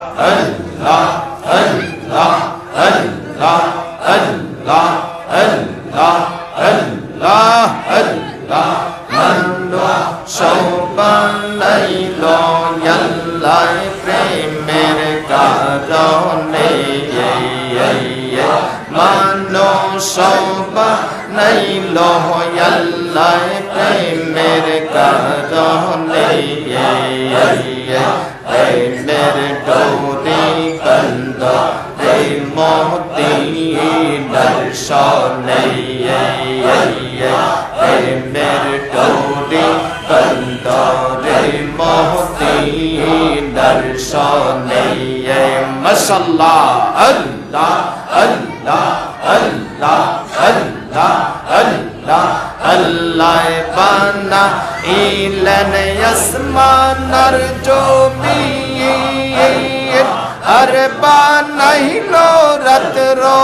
Allah, Allah, Allah, Allah, Allah, Allah, Allah. Mano sobanaylo yallai premer karone. Mano sobanaylo yallai premer karone. Mere dori bando re mohti darshane. Mere dori bando re mohti darshane. Mashallah, Allah, Allah, Allah, Allah, Allah. Allah bana ilan yasmanar jomir ar banahilo ratro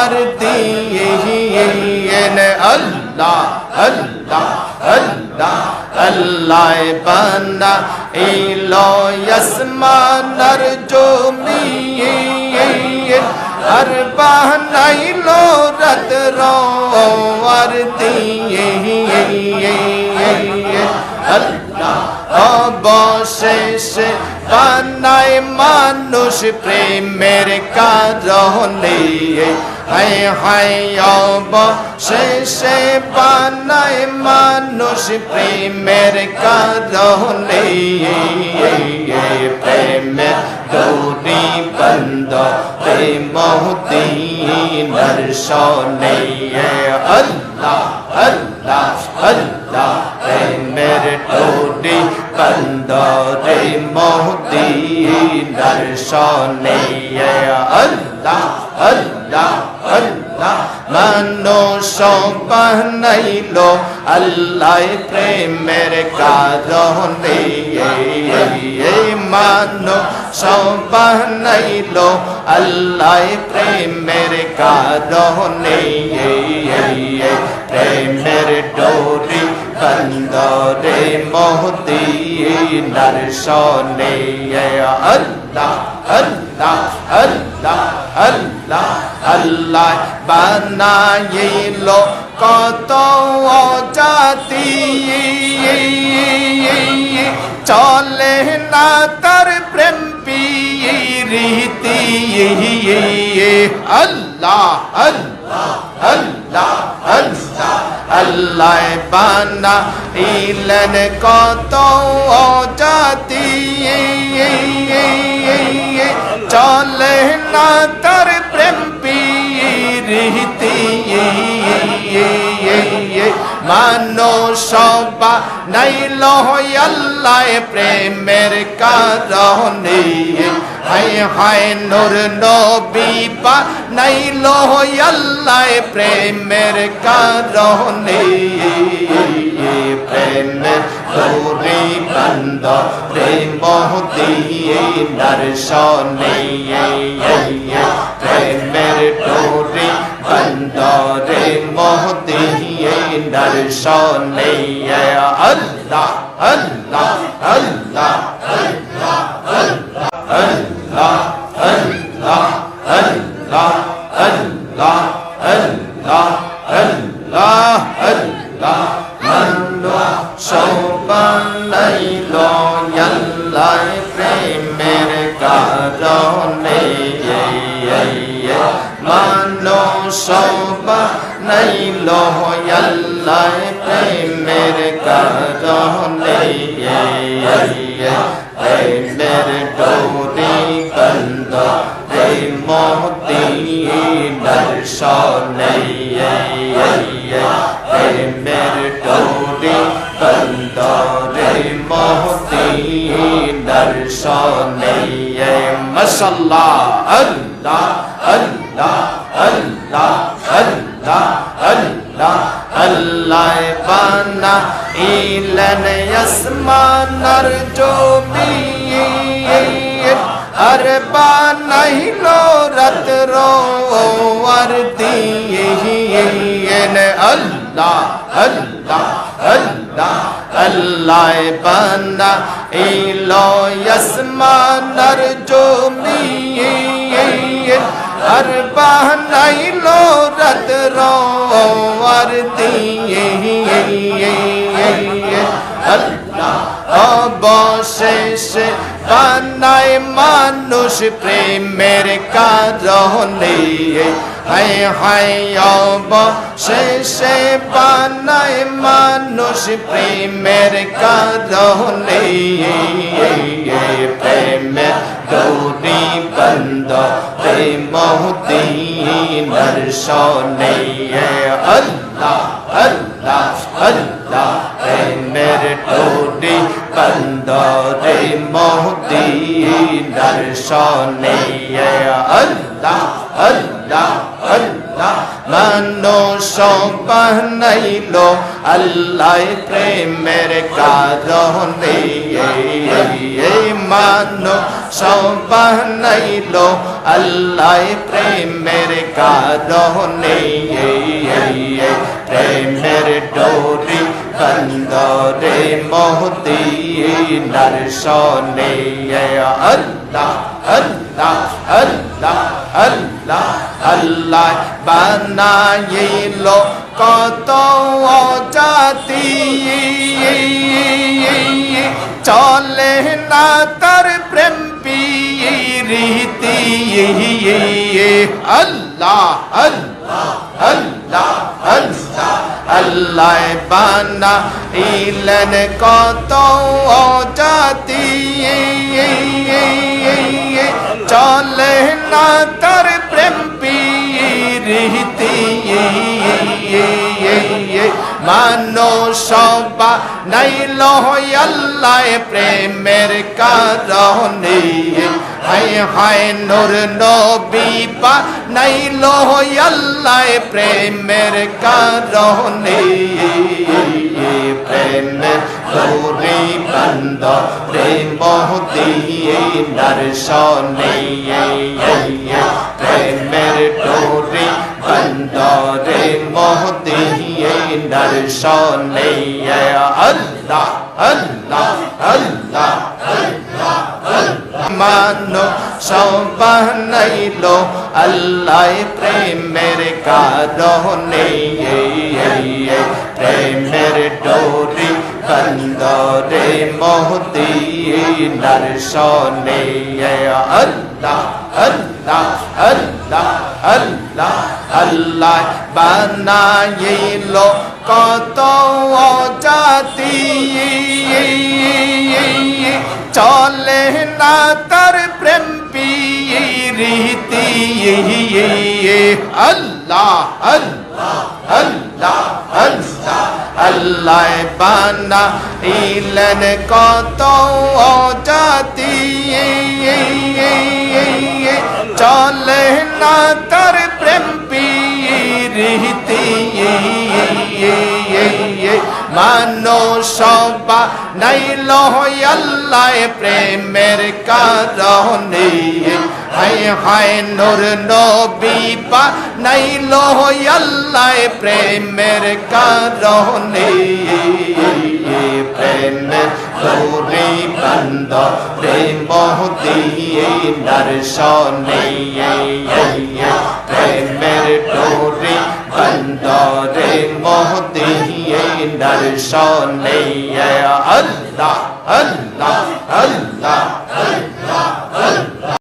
ar diyen. Allah, Allah, Allah. Allah bana ilo yasmanar jomir ar banahilo ratro ar diyen. Allah অবশেষে বানায় মানুষ প্রেমের কারণে। হায় হায় অবশেষে বানায় মানুষ প্রেমের কারণে। প্রেমের ডোরি বন্ধ প্রেম দিনার সনে। আল্লাহ আল্লাহ আল্লাহ প্রেমের ডোরি বন্ধ রে মদিনার সনে। আল্লাহ আল্লাহ আল্লাহ মানুষ বানাইলো আল্লাহ প্রেমের কারণে। মানুষ বানাইলো আল্লাহ প্রেমের কারণে। প্রেমের ডোরি বন্ধ রে মদিনার সনে। আল্লাহ আল্লাহ আল্লাহ আল্লাহ আল্লাহ বানাইলো কত জাতি চলে না তার প্রেম প্রীতি। আল্লাহ আল্লাহ আল্লাহ আল্লাহ আল্লাহ বানাইলেন কত জাতি চলে না তার প্রেম প্রীতি। মানুষ বানাইলো আল্লাহ প্রেমের কারণে। হায় হায় নূর নবী বানাইলো আল্লাহ প্রেমের কারণে। প্রেমের ডোরি বন্ধ রে মদিনার সনে। প্রেমের ডোরি বন্ধ রে মদিনার সনে। আল্লাহ আল্লাহ আল্লাহ আল্লাহ আল্লাহ আল্লাহ আল্লাহ আল্লাহ আল্লাহ আল্লাহ আল্লাহ মানুষ বানাইলো আল্লাহ প্রেমের কারণে। মানুষ বানাইলো আল্লাহ প্রেমের কারণে। প্রেমের ডোরি বন্ধ রে মদিনার সনে। প্রেমের ডোরি বন্ধ রে মদিনার সনে। মাশাআল্লাহ আল্লাহ আল্লাহ আল্লাহ আল্লাহ আল্লাহ আল্লাহ বানাইলেন আসমানের জমিন আর বানাইলো রাত্র আর দিন। আল্লাহ আল্লাহ আল্লাহ আল্লাহ বানাইলো আসমান আর জমিন আর বানাইলো রাত্র আর দিন আল্লাহ অবশেষে বানায় মানুষ প্রেমের কারণে হায় হায় অবশেষে বানায় মানুষ প্রেমের কারণে প্রেমের ডোরি বন্ধ মদিনার সনে আল্লাহ আল্লাহ আল্লাহ প্রেমের ডোরি বন্ধ মদিনার সনে আল্লাহ আল্লাহ আল্লাহ মানুষ বানাইলো আল্লাহ প্রেমের কারণে মানুষ বানাইলো আল্লাহ প্রেমের কারণে প্রেমের ডোরি বন্দরে মদিনার সনে আল্লাহ আল্লাহ আল্লাহ আল্লাহ আল্লাহ বানাইলো কত জাতি চলে না তার প্রেম প্রীতি আল্লাহ আল্লাহ আল্লাহ আল্লাহ আল্লাহ বানাইলেন কত জাতি চলে না তার প্রেম প্রীতি মানুষ বানাইলো আল্লাহ প্রেমের কারণে হায় হায় নূর নবী বানাইলো আল্লাহ প্রেমের কারণে প্রেমের ডোরি বন্ধ মদিনার সনে প্রেমের ডোরি বন্ধ মদিনার সনে আল্লাহ আল্লাহ আল্লাহ আল্লাহ মানুষ বানাইলো আল্লাহ প্রেমের কারণে প্রেমের ডোরি বন্দরে মদিনার সনে আল্লাহ আল্লাহ আল্লাহ আল্লাহ আল্লাহ বানাইলো কত জাতি চলে না তার প্রেম প্রীতি আল্লাহ আল্লাহ আল্লাহ আল্লাহ আল্লাহ বানাইলেন কত জাতি চলে না তার প্রেম প্রীতি মানুষ বানাইলো আল্লাহ প্রেমের কারণে হায় হায় নূর নবী বানাইলো আল্লাহ প্রেমের কারণে প্রেমের ডোরি বন্ধ মদিনার সনে প্রেমের ডোরি বন্ধ মদিনার সনে আল্লাহ আল্লাহ আল্লাহ আল্লাহ